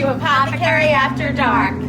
to Apothecary After Dark.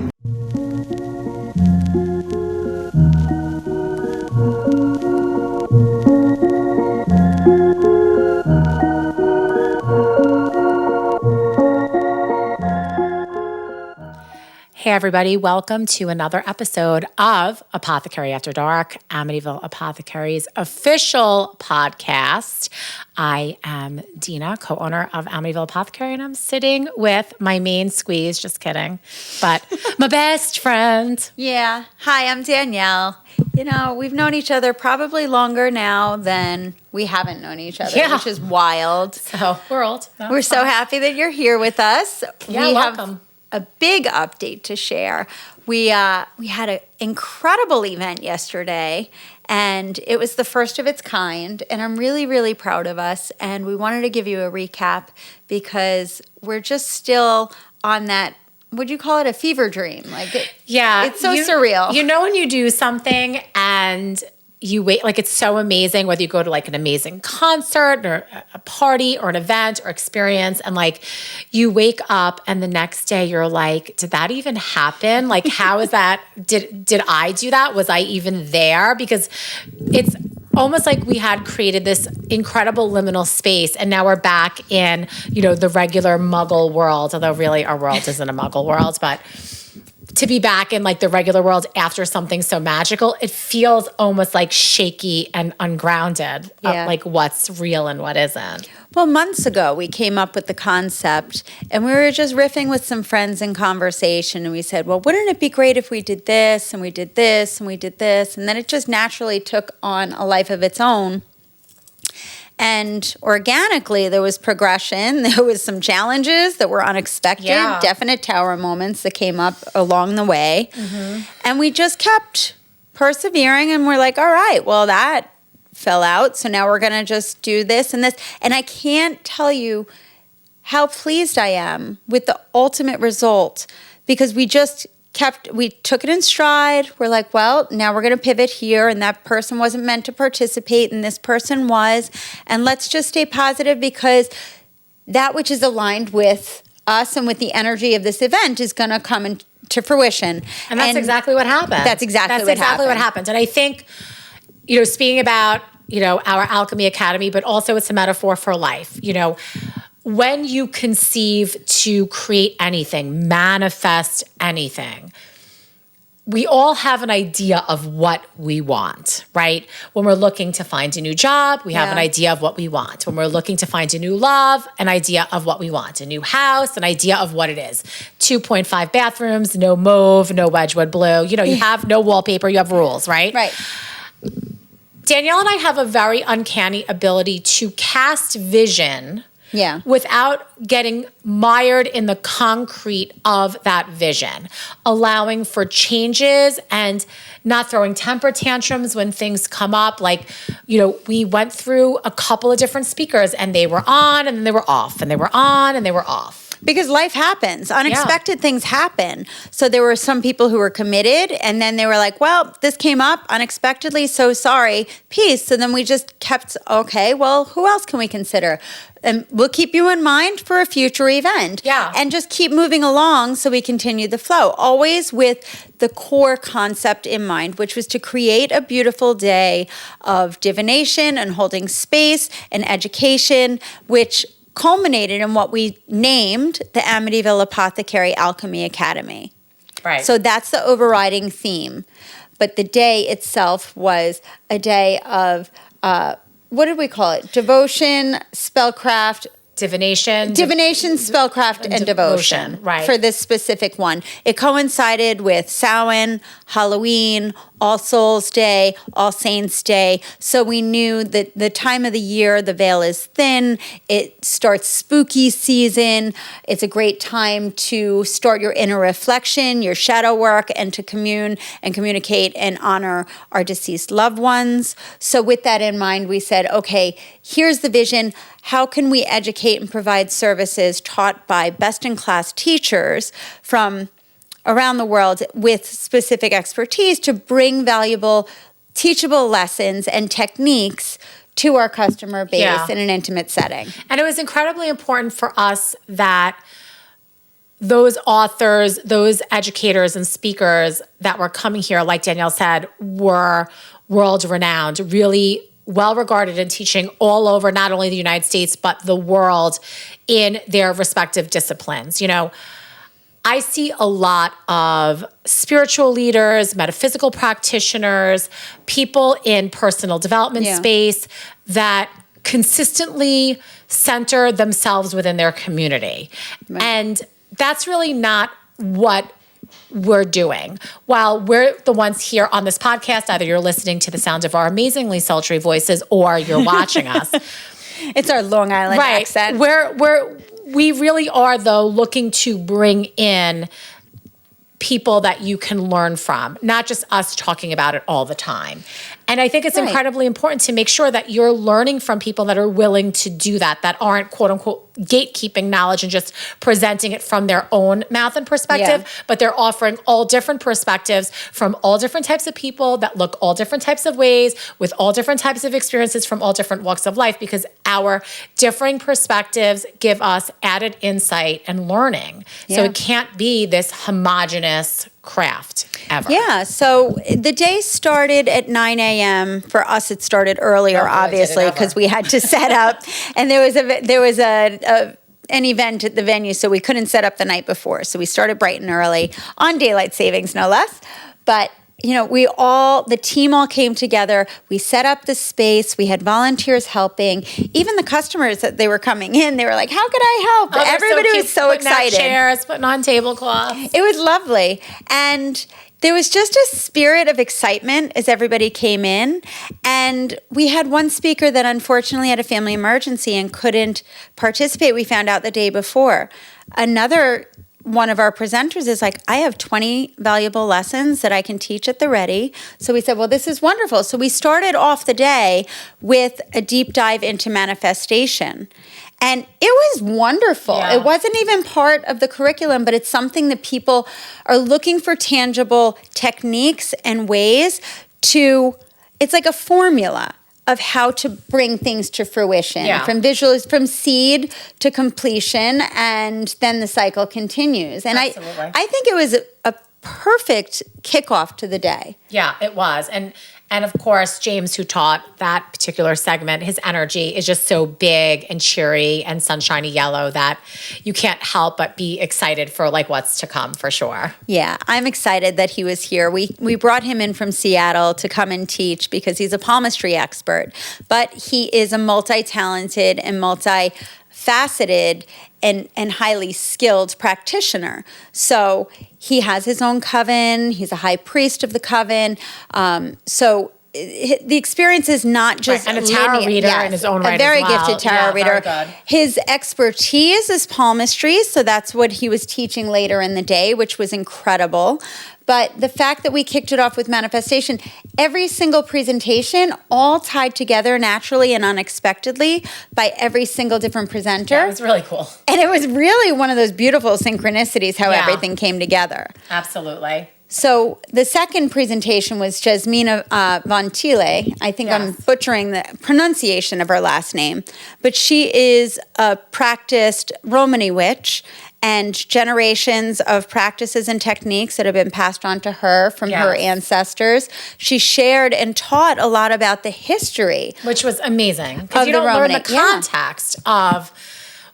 Hey everybody, welcome to another episode of Apothecary After Dark, Amityville Apothecary's official podcast. I am Dina, co-owner of Amityville Apothecary, and I'm sitting with my main squeeze, just kidding, but my best friend. Yeah. Hi, I'm Danielle. You know, we've known each other probably longer now than we haven't known each other, which is wild. So we're old. No, we're so happy that you're here with us. Yeah, welcome. A big update to share. We had an incredible event yesterday, and it was the first of its kind, and I'm really, really proud of us, and we wanted to give you a recap because we're just still on that, would you call it a fever dream? It's so surreal. You know when you do something and you wait, like it's so amazing, whether you go to like an amazing concert or a party or an event or experience, and like you wake up and the next day you're like, did that even happen? Like, how is that? Did I do that? Was I even there? Because it's almost like we had created this incredible liminal space, and now we're back in, the regular Muggle world, although really our world isn't a Muggle world, but to be back in like the regular world after something so magical, it feels almost like shaky and ungrounded, like what's real and what isn't. Well, months ago, we came up with the concept, and we were just riffing with some friends in conversation, and we said, well, wouldn't it be great if we did this, and we did this, and we did this, and then it just naturally took on a life of its own. And organically, there was progression. There was some challenges that were unexpected, definite tower moments that came up along the way. Mm-hmm. And we just kept persevering, and we're like, all right, well, that fell out. So now we're going to just do this and this. And I can't tell you how pleased I am with the ultimate result, because we took it in stride. We're like, well, now we're going to pivot here, and that person wasn't meant to participate, and this person was, and let's just stay positive, because that which is aligned with us and with the energy of this event is going to come into fruition. And that's exactly what happened. That's exactly what happened. And I think, speaking about, our Alchemy Academy, but also it's a metaphor for life, when you conceive to create anything, manifest anything, we all have an idea of what we want, right? When we're looking to find a new job, we have an idea of what we want. When we're looking to find a new love, an idea of what we want. A new house, an idea of what it is. 2.5 bathrooms, no mauve, no Wedgwood blue. You have no wallpaper, you have rules, right? Right. Danielle and I have a very uncanny ability to cast vision without getting mired in the concrete of that vision, allowing for changes and not throwing temper tantrums when things come up. Like, we went through a couple of different speakers, and they were on and then they were off, and they were on and they were off. Because life happens. Unexpected things happen. So there were some people who were committed, and then they were like, well, this came up unexpectedly, so sorry, peace. So then we just kept, okay, well, who else can we consider? And we'll keep you in mind for a future event. Yeah. And just keep moving along so we continue the flow. Always with the core concept in mind, which was to create a beautiful day of divination and holding space and education, which culminated in what we named the Amityville Apothecary Alchemy Academy. Right. So that's the overriding theme. But the day itself was a day of, what did we call it? Devotion, spellcraft, Divination, spellcraft, and devotion. Right. For this specific one. It coincided with Samhain, Halloween, All Souls Day, All Saints Day. So we knew that the time of the year, the veil is thin. It starts spooky season. It's a great time to start your inner reflection, your shadow work, and to commune and communicate and honor our deceased loved ones. So with that in mind, we said, okay, here's the vision. How can we educate and provide services taught by best-in-class teachers from around the world with specific expertise to bring valuable, teachable lessons and techniques to our customer base in an intimate setting? And it was incredibly important for us that those authors, those educators and speakers that were coming here, like Danielle said, were world renowned, really well regarded and teaching all over not only the United States, but the world in their respective disciplines. You know, I see a lot of spiritual leaders, metaphysical practitioners, people in personal development space that consistently center themselves within their community. Right. And that's really not what we're doing. While we're the ones here on this podcast, either you're listening to the sound of our amazingly sultry voices or you're watching us. It's our Long Island accent. We really are, though, looking to bring in people that you can learn from, not just us talking about it all the time. And I think it's incredibly important to make sure that you're learning from people that are willing to do that, that aren't, quote unquote, gatekeeping knowledge and just presenting it from their own mouth and perspective, but they're offering all different perspectives from all different types of people that look all different types of ways with all different types of experiences from all different walks of life, because our differing perspectives give us added insight and learning. So it can't be this homogenous craft ever. Yeah, so the day started at 9 a.m. For us, it started earlier, obviously, because we had to set up, and there was an event at the venue, so we couldn't set up the night before. So we started bright and early on daylight savings, no less. But you know, the team all came together. We set up the space. We had volunteers helping. Even the customers that they were coming in, they were like, "How could I help?" Oh, everybody was so excited. Putting out chairs, putting on tablecloths. It was lovely, and there was just a spirit of excitement as everybody came in. And we had one speaker that unfortunately had a family emergency and couldn't participate. We found out the day before. Another one of our presenters is like, I have 20 valuable lessons that I can teach at the ready. So we said, well, this is wonderful. So we started off the day with a deep dive into manifestation. And it was wonderful. Yeah. It wasn't even part of the curriculum, but it's something that people are looking for, tangible techniques and ways to, it's like a formula of how to bring things to fruition, from seed to completion, and then the cycle continues. And Absolutely. I think it was a perfect kickoff to the day. Yeah, it was. And of course, James, who taught that particular segment, his energy is just so big and cheery and sunshiny yellow that you can't help but be excited for like what's to come, for sure. Yeah, I'm excited that he was here. We brought him in from Seattle to come and teach because he's a palmistry expert, but he is a multi-talented and multi-faceted and highly skilled practitioner. So he has his own coven. He's a high priest of the coven. So the experience is not just and a tarot reader in his own right, a very as well. gifted tarot reader. Very good. His expertise is palmistry, so that's what he was teaching later in the day, which was incredible. But the fact that we kicked it off with manifestation, every single presentation, all tied together naturally and unexpectedly by every single different presenter. Yeah, it was really cool. And it was really one of those beautiful synchronicities how everything came together. Absolutely. So the second presentation was Jasmina Von Thiele. I think I'm butchering the pronunciation of her last name. But she is a practiced Romany witch, and generations of practices and techniques that have been passed on to her from her ancestors. She shared and taught a lot about the history. Which was amazing. Because you don't learn the context of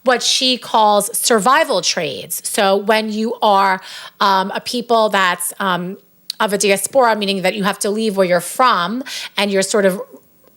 what she calls survival trades. So when you are a people that's of a diaspora, meaning that you have to leave where you're from and you're sort of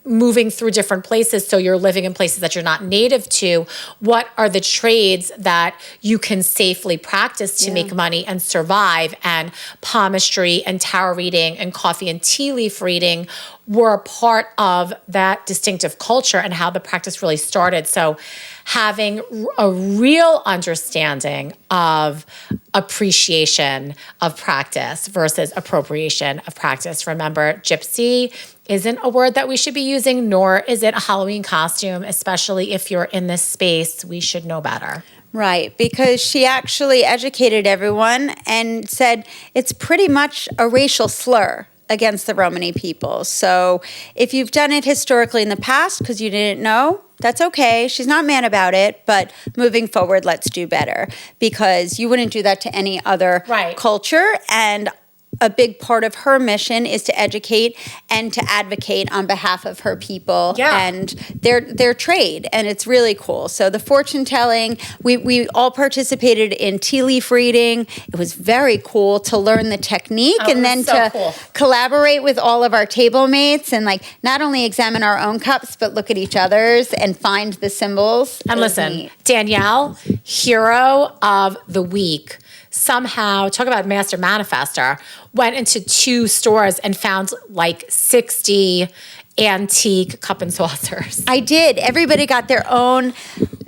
moving through different places, so you're living in places that you're not native to, what are the trades that you can safely practice to make money and survive? And palmistry and tarot reading and coffee and tea leaf reading were a part of that distinctive culture and how the practice really started. So having a real understanding of appreciation of practice versus appropriation of practice. Remember, gypsy isn't a word that we should be using, nor is it a Halloween costume, especially if you're in this space. We should know better. Right, because she actually educated everyone and said it's pretty much a racial slur against the Romany people. So if you've done it historically in the past because you didn't know, that's okay. She's not mad about it, but moving forward, let's do better, because you wouldn't do that to any other culture. And a big part of her mission is to educate and to advocate on behalf of her people and their trade. And it's really cool. So the fortune telling, we all participated in tea leaf reading. It was very cool to learn the technique and then to collaborate with all of our table mates and like not only examine our own cups, but look at each other's and find the symbols. And listen, Danielle, hero of the week, somehow, talk about master manifester, went into 2 stores and found like 60 antique cup and saucers. I did. Everybody got their own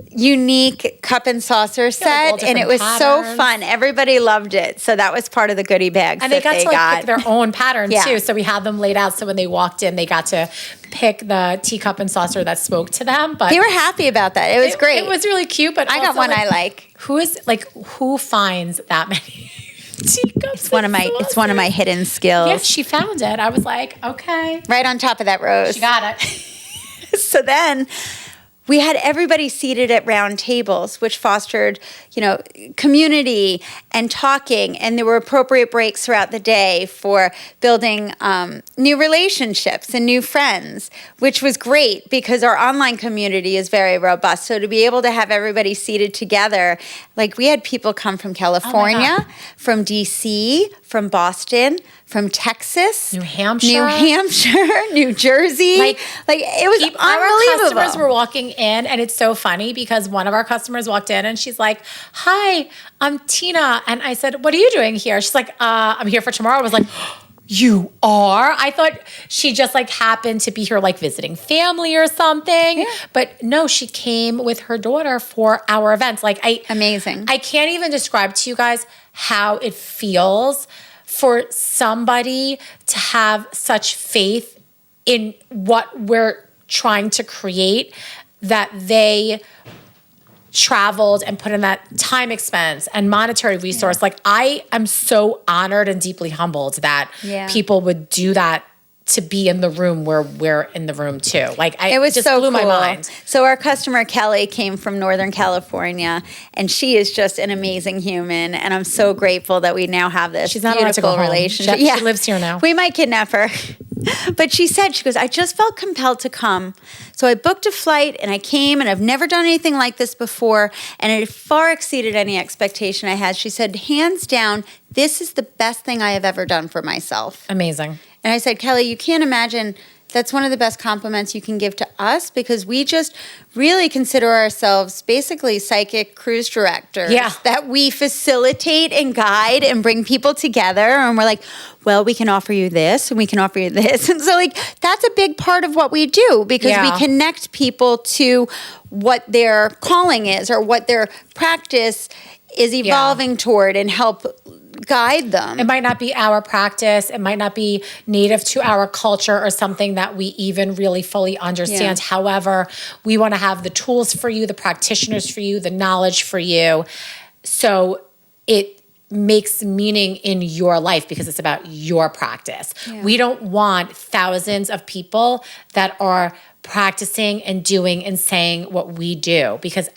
unique cup and saucer set, and it was so fun. Everybody loved it. So that was part of the goodie bags. And they got to like pick their own pattern too. So we had them laid out. So when they walked in, they got to pick the teacup and saucer that spoke to them. But they were happy about that. It was great. It was really cute. But I got one I like. Who finds that many teacups? It's one of my hidden skills. Yes, she found it. I was like, okay. Right on top of that rose. She got it. So then we had everybody seated at round tables, which fostered, community and talking. And there were appropriate breaks throughout the day for building new relationships and new friends, which was great because our online community is very robust. So to be able to have everybody seated together, like we had people come from California, from DC, from Boston, from Texas, New Hampshire, New Jersey. Like it was unbelievable. Our customers were walking in, and it's so funny because one of our customers walked in and she's like, "Hi, I'm Tina." And I said, "What are you doing here?" She's like, "I'm here for tomorrow." I was like, "You are?" I thought she just like happened to be here like visiting family or something. Yeah. But no, she came with her daughter for our events. Amazing. I can't even describe to you guys how it feels for somebody to have such faith in what we're trying to create that they traveled and put in that time expense and monetary resource. Like I am so honored and deeply humbled that people would do that to be in the room where we're in the room too. It was just so blew my mind. So our customer Kelly came from Northern California, and she is just an amazing human. And I'm so grateful that we now have this beautiful relationship. She lives here now. We might kidnap her. But she goes, I just felt compelled to come. So I booked a flight and I came, and I've never done anything like this before. And it far exceeded any expectation I had. She said, hands down, this is the best thing I have ever done for myself. Amazing. And I said, Kelly, you can't imagine, that's one of the best compliments you can give to us, because we just really consider ourselves basically psychic cruise directors. Yeah. That we facilitate and guide and bring people together. And we're like, well, we can offer you this and we can offer you this. And so that's a big part of what we do, because we connect people to what their calling is or what their practice is evolving toward and help guide them. It might not be our practice. It might not be native to our culture or something that we even really fully understand. Yeah. However, we want to have the tools for you, the practitioners for you, the knowledge for you. So it makes meaning in your life because it's about your practice. Yeah. We don't want thousands of people that are practicing and doing and saying what we do, because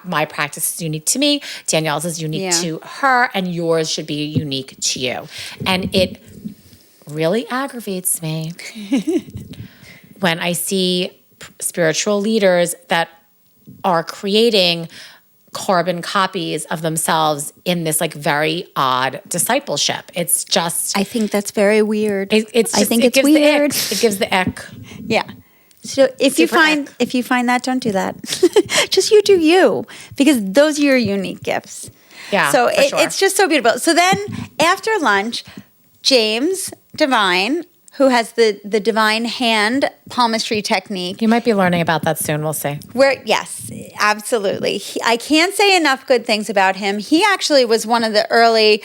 my practice is unique to me, Danielle's is unique to her, and yours should be unique to you. And it really aggravates me when I see spiritual leaders that are creating carbon copies of themselves in this very odd discipleship. It's just, I think that's very weird. It's weird. It gives the ick. Yeah. So if you find that, don't do that. Just you do you, because those are your unique gifts. Yeah. So it's just so beautiful. So then after lunch, James Divine, who has the divine hand palmistry technique. You might be learning about that soon. We'll see. Yes, absolutely. I can't say enough good things about him. He actually was one of the early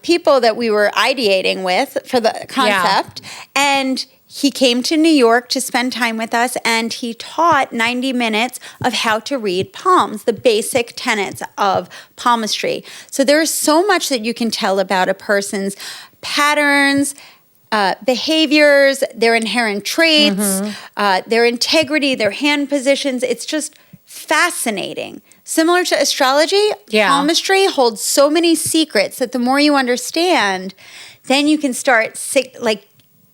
people that we were ideating with for the concept. Yeah. And he came to New York to spend time with us, and he taught 90 minutes of how to read palms, the basic tenets of palmistry. So there is so much that you can tell about a person's patterns, behaviors, their inherent traits, their integrity, their hand positions. It's just fascinating. Similar to astrology, palmistry holds so many secrets that the more you understand, then you can start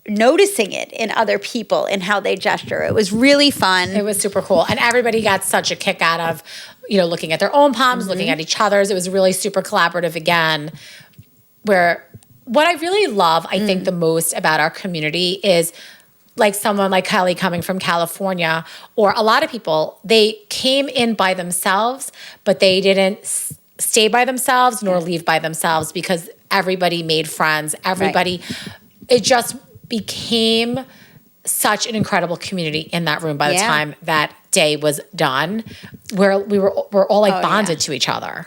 noticing it in other people and how they gesture. It was really fun. It was super cool. And everybody got such a kick out of, looking at their own palms, looking at each other's. It was really super collaborative again, where what I really love, I think the most about our community is like someone like Kelly coming from California, or a lot of people, they came in by themselves, but they didn't stay by themselves nor leave by themselves because everybody made friends. Everybody, it just became such an incredible community in that room by the time that day was done, where we're all like bonded to each other.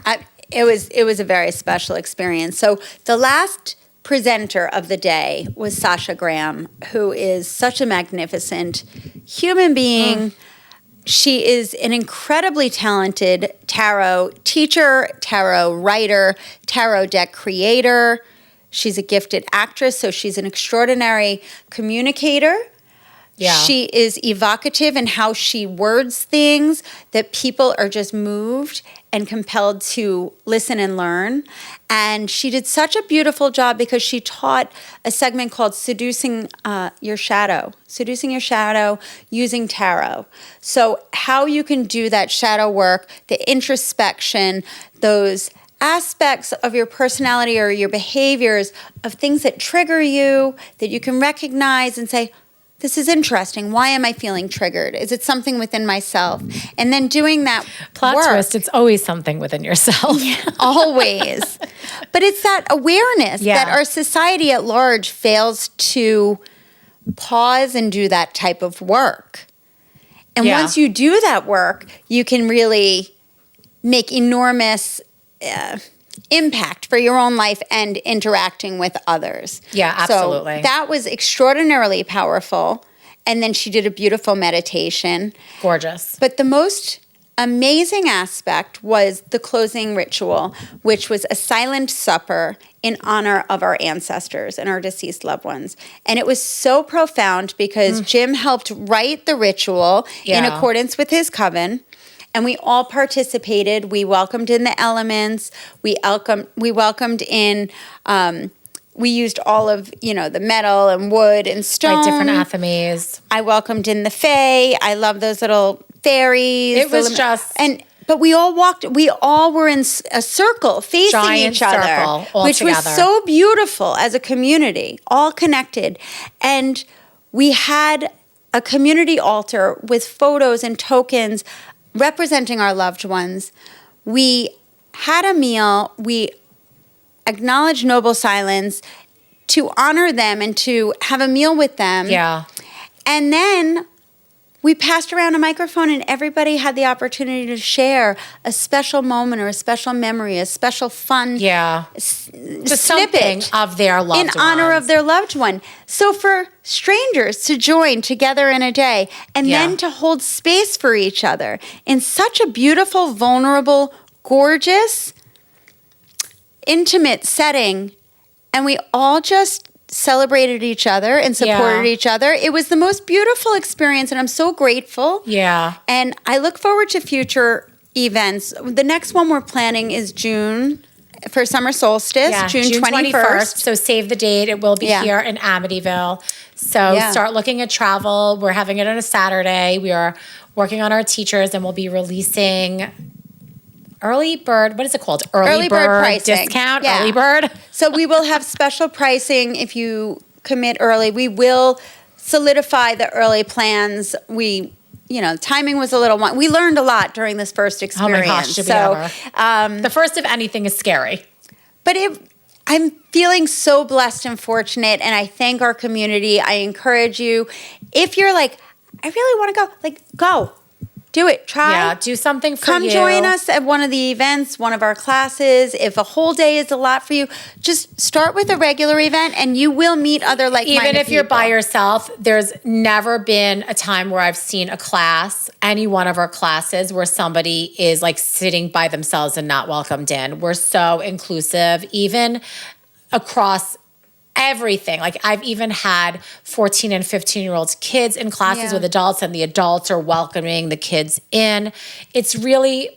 It was a very special experience. So the last presenter of the day was Sasha Graham, who is such a magnificent human being. She is an incredibly talented tarot teacher, tarot writer, tarot deck creator. She's a gifted actress, so she's an extraordinary communicator. Yeah. She is evocative in how she words things that people are just moved and compelled to listen and learn. And she did such a beautiful job because she taught a segment called Seducing Your Shadow using tarot. So how you can do that shadow work, the introspection, those aspects of your personality or your behaviors of things that trigger you that you can recognize and say, this is interesting. Why am I feeling triggered? Is it something within myself? And then doing that plot twist, it's always something within yourself. Always. But it's that awareness that our society at large fails to pause and do that type of work. And once you do that work, you can really make enormous impact for your own life and interacting with others. Yeah, absolutely. So that was extraordinarily powerful. And then she did a beautiful meditation. Gorgeous. But the most amazing aspect was the closing ritual, which was a silent supper in honor of our ancestors and our deceased loved ones. And it was so profound because Jim helped write the ritual in accordance with his coven. And we all participated. We welcomed in the elements. We welcomed in. We used all of the metal and wood and stone. Like different athames. I welcomed in the fae. I love those little fairies. It was but we all walked. We all were in a circle facing each other, which was so beautiful as a community, all connected, and we had a community altar with photos and tokens representing our loved ones. We had a meal. We acknowledged noble silence to honor them and to have a meal with them. Yeah. And then we passed around a microphone and everybody had the opportunity to share a special moment or a special memory, a special fun snippet of their loved one. In honor of their loved one. So for strangers to join together in a day and then to hold space for each other in such a beautiful, vulnerable, gorgeous, intimate setting, and we all just celebrated each other and supported each other. It was the most beautiful experience, and I'm so grateful. Yeah. And I look forward to future events. The next one we're planning is June for summer solstice, June 21st. So save the date. It will be here in Amityville. So start looking at travel. We're having it on a Saturday. We are working on our teachers, and we'll be releasing early bird, what is it called? Early bird pricing. Discount, early bird. So we will have special pricing if you commit early. We will solidify the early plans. Timing was a little one. We learned a lot during this first experience. Oh my gosh, should we ever. The first of anything is scary. But I'm feeling so blessed and fortunate, and I thank our community. I encourage you, if you're like, I really want to go, go. Do it. Try. Yeah, do something for you. Come join us at one of the events, one of our classes. If a whole day is a lot for you, just start with a regular event and you will meet other like-minded people. Even if you're by yourself, there's never been a time where I've seen a class, any one of our classes, where somebody is like sitting by themselves and not welcomed in. We're so inclusive, even across everything. Like I've even had 14 and 15-year-olds kids in classes with adults, and the adults are welcoming the kids in. It's really,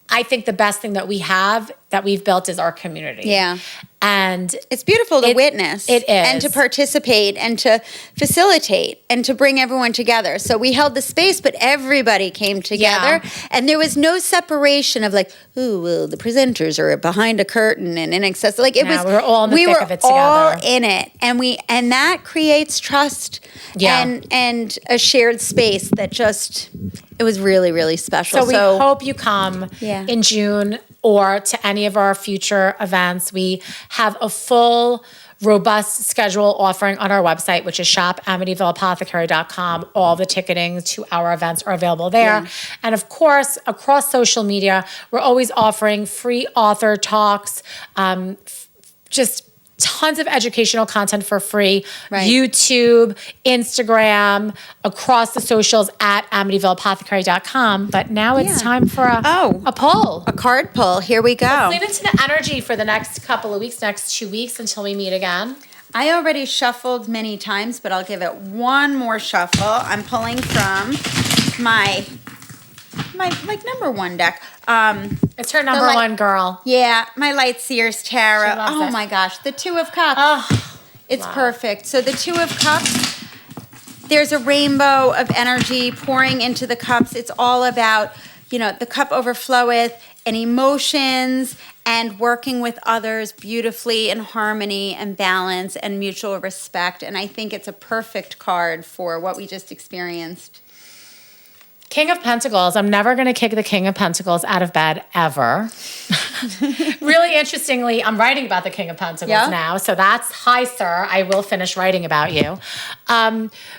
I think the best thing that we've built is our community. Yeah. And it's beautiful to witness. It is. And to participate and to facilitate and to bring everyone together. So we held the space, but everybody came together. Yeah. And there was no separation of like, ooh, well, the presenters are behind a curtain and inaccessible. Like it was, we were all in the thick of it together. all in it. And that creates trust and a shared space that just, it was really, really special. So we hope you come in June or to any of our future events. We have a full, robust schedule offering on our website, which is shop.amityvilleapothecary.com. All the ticketing to our events are available there. Yeah. And of course, across social media, we're always offering free author talks, just tons of educational content for free. Right. YouTube, Instagram, across the socials at amityvilleapothecary.com. But now it's time for a poll. A card pull. Here we go. Let's lean into the energy for the next couple of weeks, next 2 weeks until we meet again. I already shuffled many times, but I'll give it one more shuffle. I'm pulling from my like number one deck. It's her number one girl. Yeah, my Light Seers Tarot. Oh it. my gosh, the Two of Cups. It's perfect. So the Two of Cups, there's a rainbow of energy pouring into the cups. It's all about, the cup overfloweth and emotions and working with others beautifully in harmony and balance and mutual respect. And I think it's a perfect card for what we just experienced. King of Pentacles. I'm never going to kick the King of Pentacles out of bed ever. Really interestingly, I'm writing about the King of Pentacles now. So that's, hi, sir. I will finish writing about you.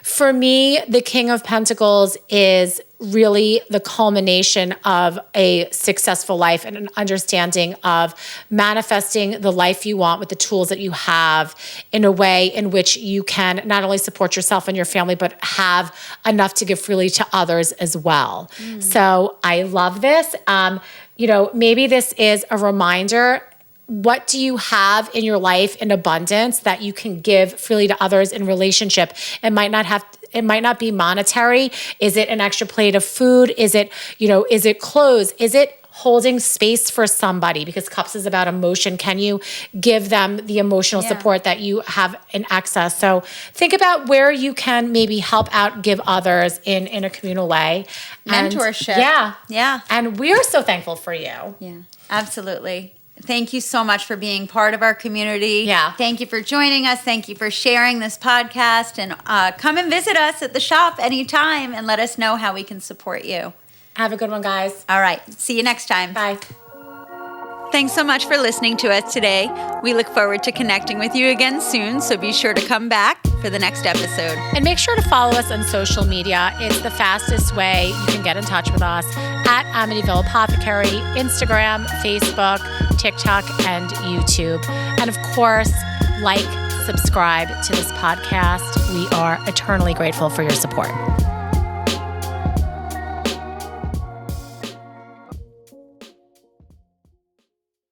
For me, the King of Pentacles is really the culmination of a successful life and an understanding of manifesting the life you want with the tools that you have in a way in which you can not only support yourself and your family, but have enough to give freely to others as well. So I love this. Maybe this is a reminder. What do you have in your life in abundance that you can give freely to others in relationship? It might not be monetary. Is it an extra plate of food? Is it clothes? Is it holding space for somebody? Because cups is about emotion. Can you give them the emotional support that you have in excess? So think about where you can maybe help out, give others in a communal way. Mentorship. Yeah. And we're so thankful for you. Yeah, absolutely. Thank you so much for being part of our community. Yeah. Thank you for joining us. Thank you for sharing this podcast. And come and visit us at the shop anytime and let us know how we can support you. Have a good one, guys. All right. See you next time. Bye. Thanks so much for listening to us today. We look forward to connecting with you again soon, so be sure to come back for the next episode. And make sure to follow us on social media. It's the fastest way you can get in touch with us at Amityville Apothecary, Instagram, Facebook, TikTok, and YouTube. And of course, subscribe to this podcast. We are eternally grateful for your support.